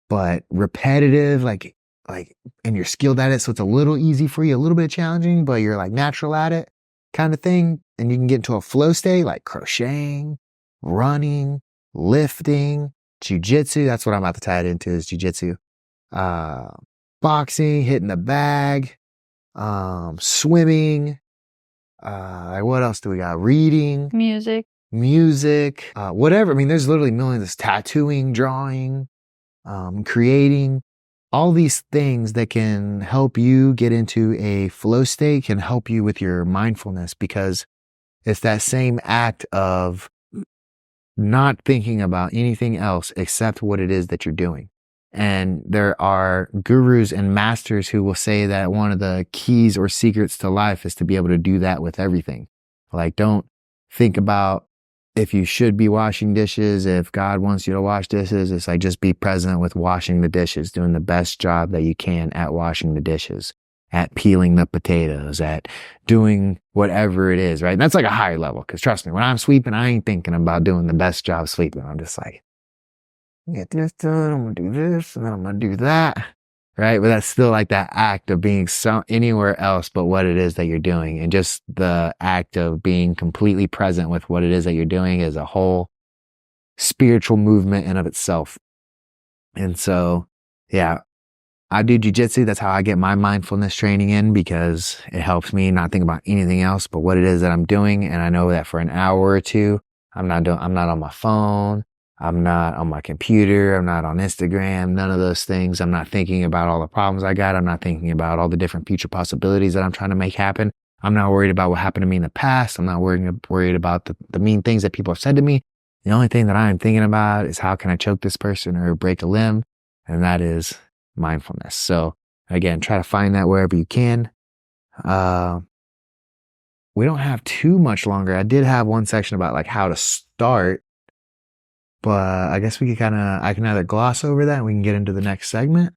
but repetitive, like and you're skilled at it, so it's a little easy for you, a little bit challenging, but you're like natural at it kind of thing. And you can get into a flow state like crocheting, running, lifting, jujitsu. That's what I'm about to tie it into is jujitsu. Boxing, hitting the bag, swimming. What else do we got? Reading, music, whatever. I mean, there's literally millions. Tattooing, drawing, creating, all these things that can help you get into a flow state can help you with your mindfulness because it's that same act of not thinking about anything else except what it is that you're doing. And there are gurus and masters who will say that one of the keys or secrets to life is to be able to do that with everything. Like, don't think about if you should be washing dishes, if God wants you to wash dishes. It's like just be present with washing the dishes, doing the best job that you can at washing the dishes, at peeling the potatoes, at doing whatever it is, right? And that's like a higher level because trust me, when I'm sweeping, I ain't thinking about doing the best job sweeping. I'm just like, get this done, I'm going to do this, and then I'm going to do that, right? But that's still like that act of being anywhere else but what it is that you're doing. And just the act of being completely present with what it is that you're doing is a whole spiritual movement in of itself. And so, yeah, I do jujitsu. That's how I get my mindfulness training in because it helps me not think about anything else but what it is that I'm doing. And I know that for an hour or two, I'm not on my phone. I'm not on my computer. I'm not on Instagram, none of those things. I'm not thinking about all the problems I got. I'm not thinking about all the different future possibilities that I'm trying to make happen. I'm not worried about what happened to me in the past. I'm not worried about the mean things that people have said to me. The only thing that I am thinking about is how can I choke this person or break a limb? And that is mindfulness. So again, try to find that wherever you can. We don't have too much longer. I did have one section about like how to start. But I guess I can either gloss over that and we can get into the next segment.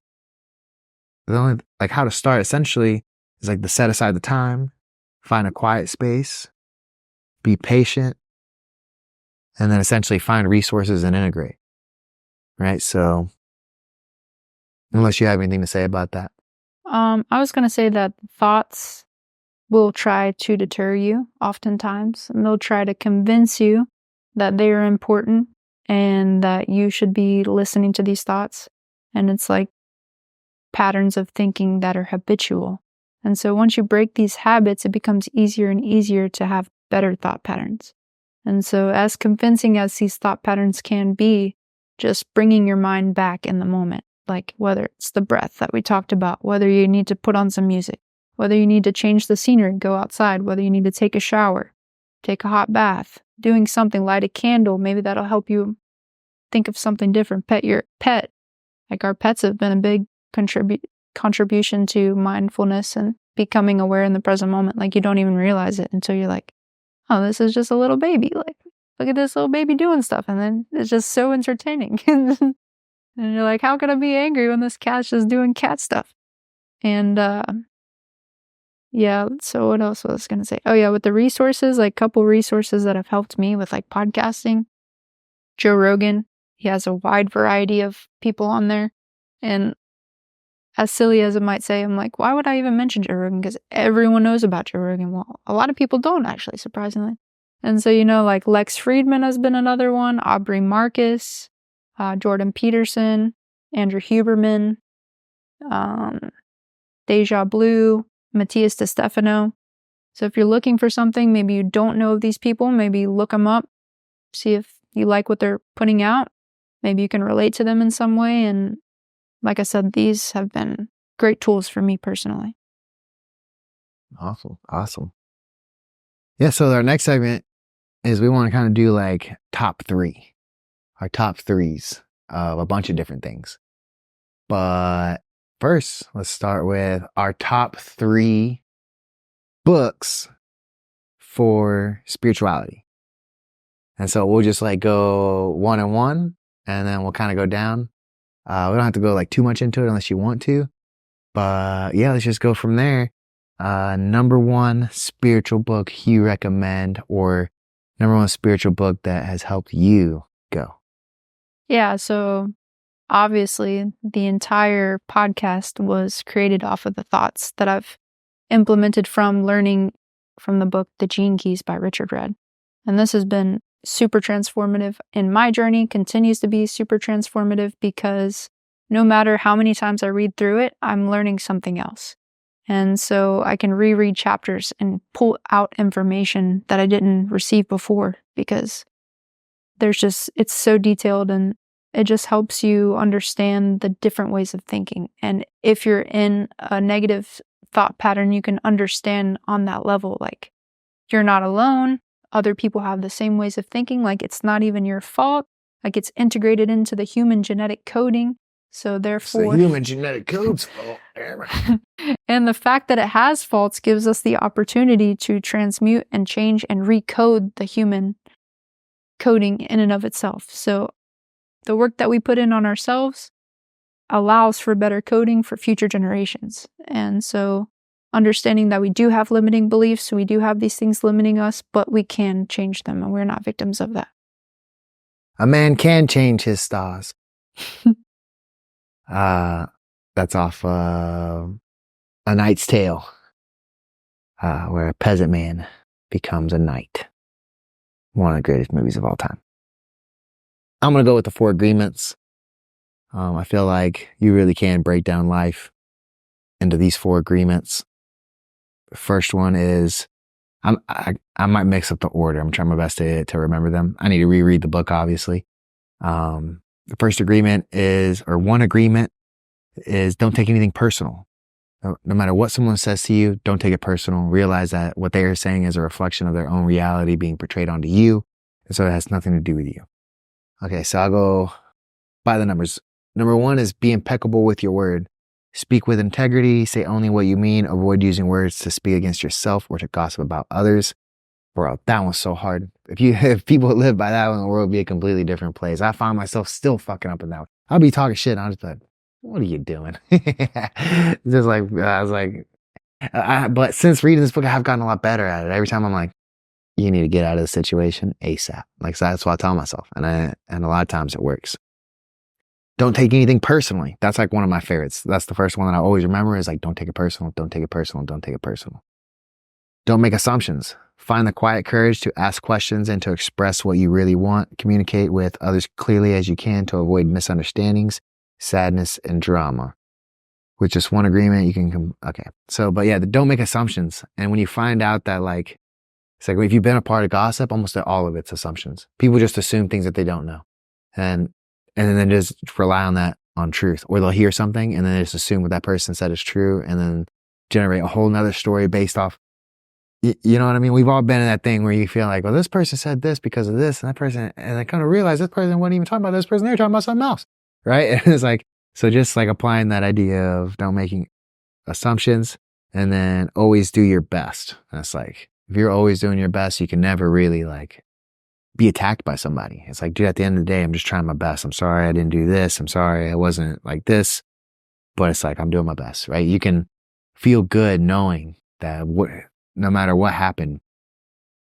The only, like how to start essentially is like to set aside the time, find a quiet space, be patient, and then essentially find resources and integrate. Right? So unless you have anything to say about that. I was going to say that thoughts will try to deter you oftentimes, and they'll try to convince you that they are important and that you should be listening to these thoughts. And it's like patterns of thinking that are habitual. And so once you break these habits, it becomes easier and easier to have better thought patterns. And so as convincing as these thought patterns can be, just bringing your mind back in the moment, like whether it's the breath that we talked about, whether you need to put on some music, whether you need to change the scenery, go outside, whether you need to take a shower, take a hot bath, doing something, light a candle, maybe that'll help you think of something different. Pet your pet. Like our pets have been a big contribution to mindfulness and becoming aware in the present moment. Like you don't even realize it until you're like, oh, this is just a little baby. Like, look at this little baby doing stuff. And then it's just so entertaining. And you're like, how can I be angry when this cat's just doing cat stuff? And yeah, so what else was I going to say? Oh yeah, with the resources, like couple resources that have helped me with like podcasting. Joe Rogan, he has a wide variety of people on there. And as silly as it might say, I'm like, why would I even mention Joe Rogan? Because everyone knows about Joe Rogan. Well, a lot of people don't actually, surprisingly. And so, like Lex Friedman has been another one, Aubrey Marcus, Jordan Peterson, Andrew Huberman, Deja Blue, Matthias DeStefano. So if you're looking for something, maybe you don't know of these people, maybe look them up, see if you like what they're putting out. Maybe you can relate to them in some way. And like I said, these have been great tools for me personally. Awesome. Yeah, so our next segment is we want to kind of do like top 3, our top 3s of a bunch of different things. But first, let's start with our top 3 books for spirituality. And so we'll just like go 1 and 1, and then we'll kind of go down. We don't have to go like too much into it unless you want to. But yeah, let's just go from there. Number 1 spiritual book you recommend, or number 1 spiritual book that has helped you go. Yeah, so obviously the entire podcast was created off of the thoughts that I've implemented from learning from the book The Gene Keys by Richard Rudd. And this has been super transformative in my journey, continues to be super transformative, because no matter how many times I read through it, I'm learning something else. And so I can reread chapters and pull out information that I didn't receive before, because it's so detailed, and it just helps you understand the different ways of thinking. And if you're in a negative thought pattern, you can understand on that level, like, you're not alone. Other people have the same ways of thinking. Like, it's not even your fault. Like, it's integrated into the human genetic coding. So therefore, it's the human genetic code's fault. And the fact that it has faults gives us the opportunity to transmute and change and recode the human coding in and of itself. So the work that we put in on ourselves allows for better coding for future generations. And so understanding that we do have limiting beliefs, we do have these things limiting us, but we can change them, and we're not victims of that. A man can change his stars. That's off A Knight's Tale, where a peasant man becomes a knight. One of the greatest movies of all time. I'm going to go with the 4 Agreements. I feel like you really can break down life into these 4 agreements. The first one is, I might mix up the order. I'm trying my best to remember them. I need to reread the book, obviously. The first agreement is, or one agreement is, don't take anything personal. No matter what someone says to you, don't take it personal. Realize that what they are saying is a reflection of their own reality being portrayed onto you. And so it has nothing to do with you. Okay, so I'll go by the numbers. Number 1 is be impeccable with your word. Speak with integrity. Say only what you mean. Avoid using words to speak against yourself or to gossip about others. Bro, that one's so hard. If people live by that one, the world would be a completely different place. I find myself still fucking up in that one. I'll be talking shit, and I'll just be like, what are you doing? Just like, I was like, but since reading this book, I have gotten a lot better at it. Every time I'm like, you need to get out of the situation ASAP. Like, so that's what I tell myself. And a lot of times it works. Don't take anything personally. That's like one of my favorites. That's the first one that I always remember, is like, don't take it personal. Don't take it personal. Don't take it personal. Don't make assumptions. Find the quiet courage to ask questions and to express what you really want. Communicate with others clearly as you can to avoid misunderstandings, sadness, and drama. With just one agreement, you can okay. So, but yeah, don't make assumptions. And when you find out that, like, it's like, if you've been a part of gossip, almost all of it's assumptions. People just assume things that they don't know. And then just rely on that, on truth. Or they'll hear something and then they just assume what that person said is true, and then generate a whole nother story based off. You know what I mean? We've all been in that thing where you feel like, well, this person said this because of this, and that person, and I kind of realize this person wasn't even talking about this person. They were talking about something else. Right? And it's like, so just like applying that idea of don't making assumptions, and then always do your best. And it's like, if you're always doing your best, you can never really like be attacked by somebody. It's like, dude, at the end of the day, I'm just trying my best. I'm sorry I didn't do this. I'm sorry I wasn't like this. But it's like, I'm doing my best, right? You can feel good knowing that no matter what happened,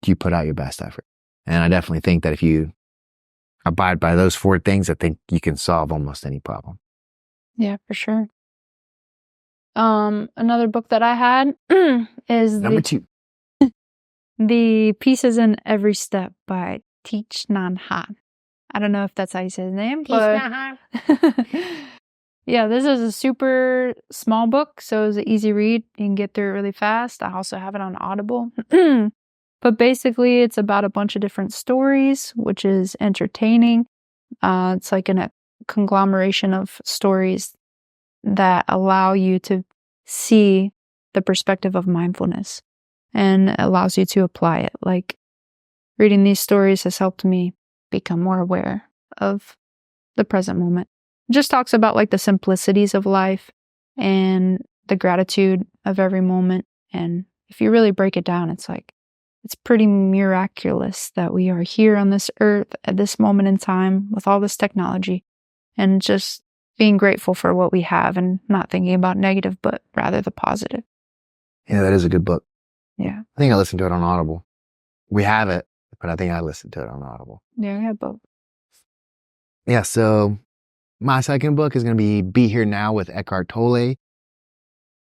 you put out your best effort. And I definitely think that if you abide by those 4 things, I think you can solve almost any problem. Yeah, for sure. Another book that I had is number 2. The Pieces in Every Step by Thich Nhat Hanh. I don't know if that's how you say his name, but yeah, this is a super small book, so it's an easy read. You can get through it really fast. I also have it on Audible. But basically, it's about a bunch of different stories, which is entertaining. It's like a conglomeration of stories that allow you to see the perspective of mindfulness and allows you to apply it. Like, reading these stories has helped me become more aware of the present moment. It just talks about like the simplicities of life and the gratitude of every moment. And if you really break it down, it's like, it's pretty miraculous that we are here on this earth at this moment in time with all this technology and just being grateful for what we have and not thinking about negative, but rather the positive. Yeah, that is a good book. Yeah. I think I listened to it on Audible. We have it, but I think I listened to it on Audible. Yeah, I have both. Yeah, so my second book is going to be Here Now with Eckhart Tolle.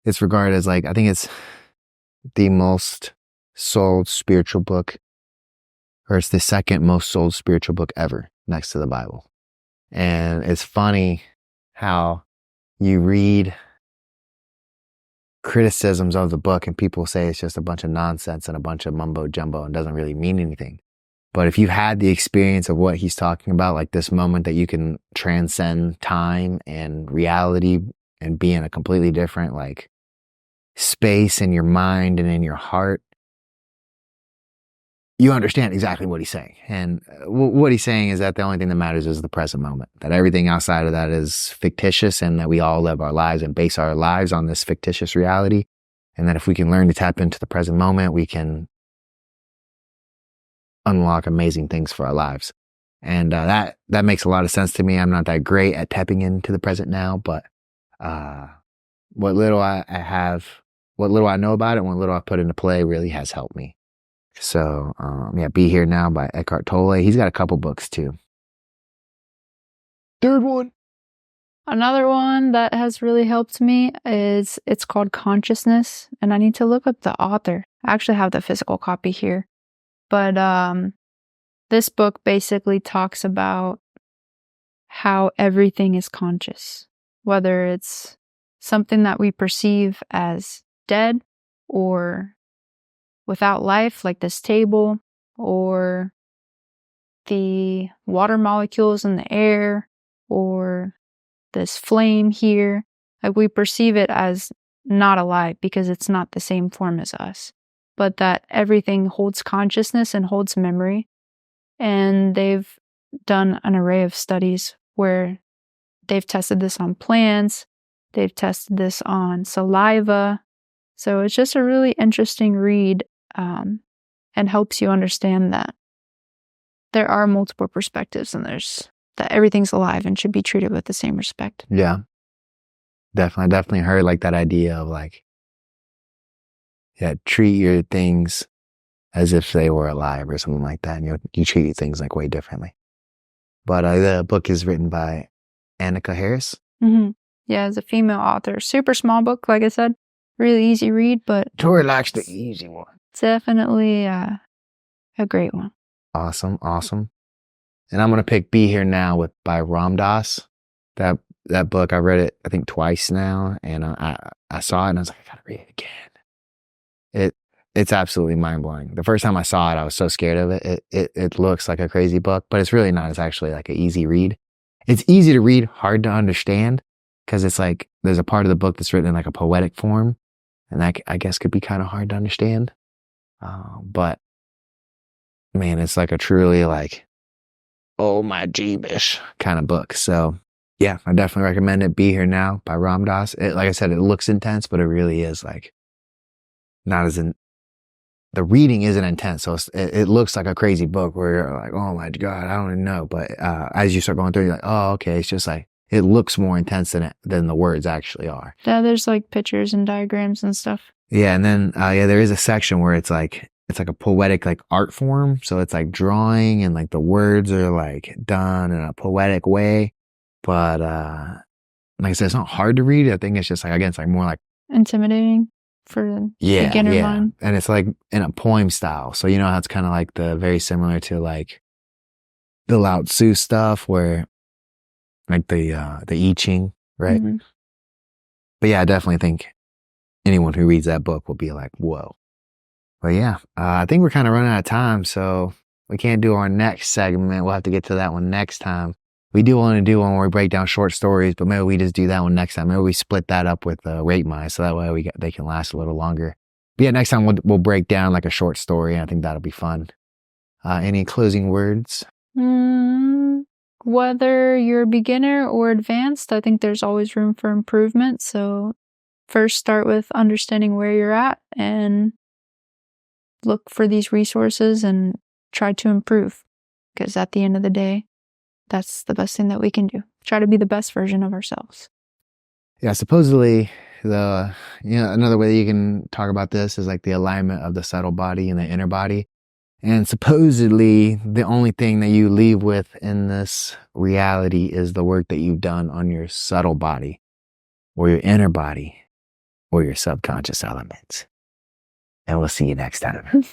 It's regarded as like, I think it's the most sold spiritual book, or it's the second most sold spiritual book ever next to the Bible. And it's funny how you read criticisms of the book and people say it's just a bunch of nonsense and a bunch of mumbo jumbo and doesn't really mean anything. But if you've had the experience of what he's talking about, like this moment that you can transcend time and reality and be in a completely different like space in your mind and in your heart, you understand exactly what he's saying. And what he's saying is that the only thing that matters is the present moment, that everything outside of that is fictitious and that we all live our lives and base our lives on this fictitious reality. And that if we can learn to tap into the present moment, we can unlock amazing things for our lives. And that makes a lot of sense to me. I'm not that great at tapping into the present now, but what little I have, what little I know about it, and what little I put into play really has helped me. So, yeah, Be Here Now by Eckhart Tolle. He's got a couple books too. Third one. Another one that has really helped me is, it's called Consciousness, and I need to look up the author. I actually have the physical copy here. But this book basically talks about how everything is conscious, whether it's something that we perceive as dead or without life, like this table, or the water molecules in the air, or this flame here. Like, we perceive it as not alive because it's not the same form as us, but that everything holds consciousness and holds memory. And they've done an array of studies where they've tested this on plants, they've tested this on saliva. So it's just a really interesting read, and helps you understand that there are multiple perspectives and that everything's alive and should be treated with the same respect. Yeah, definitely heard like that idea of like, yeah, treat your things as if they were alive or something like that. And you treat things like way differently. But the book is written by Annika Harris. Mm-hmm. Yeah, it's a female author. Super small book, like I said. Really easy read, but Tori likes the easy one. Definitely a great one. Awesome. And I'm going to pick Be Here Now by Ram Dass. That book, I read it, I think twice now. And I saw it and I was like, I got to read it again. It's absolutely mind blowing. The first time I saw it, I was so scared of it. It looks like a crazy book, but it's really not. It's actually like an easy read. It's easy to read, hard to understand, because it's like there's a part of the book that's written in like a poetic form, and that I guess could be kind of hard to understand. But man, it's like a truly like, oh my jeebish kind of book. So yeah, I definitely recommend it. Be Here Now by Ram Dass. Like I said, it looks intense, but it really is like not as the reading isn't intense. So it looks like a crazy book where you're like, oh my God, I don't even know. But as you start going through, you're like, oh, okay. It's just like, it looks more intense than the words actually are. Yeah, there's like pictures and diagrams and stuff. Yeah. And then, there is a section where it's like a poetic like art form. So it's like drawing and like the words are like done in a poetic way. But, like I said, it's not hard to read. I think it's just like, again, it's like more like intimidating. for Yeah, beginner yeah. mind. And it's like in a poem style. So you know how it's kind of like the very similar to like the Lao Tzu stuff where like the I Ching, right? Mhm. But yeah, I definitely think anyone who reads that book will be like, whoa. But yeah, I think we're kind of running out of time, so we can't do our next segment. We'll have to get to that one next time. We do want to do one where we break down short stories, but maybe we just do that one next time. Maybe we split that up with Rate My, so that way they can last a little longer. But yeah, next time we'll break down like a short story, and I think that'll be fun. Any closing words? Whether you're a beginner or advanced, I think there's always room for improvement. So first start with understanding where you're at and look for these resources and try to improve. Because at the end of the day, that's the best thing that we can do. Try to be the best version of ourselves. Yeah, supposedly another way you can talk about this is like the alignment of the subtle body and the inner body. And supposedly the only thing that you leave with in this reality is the work that you've done on your subtle body or your inner body or your subconscious elements. And we'll see you next time.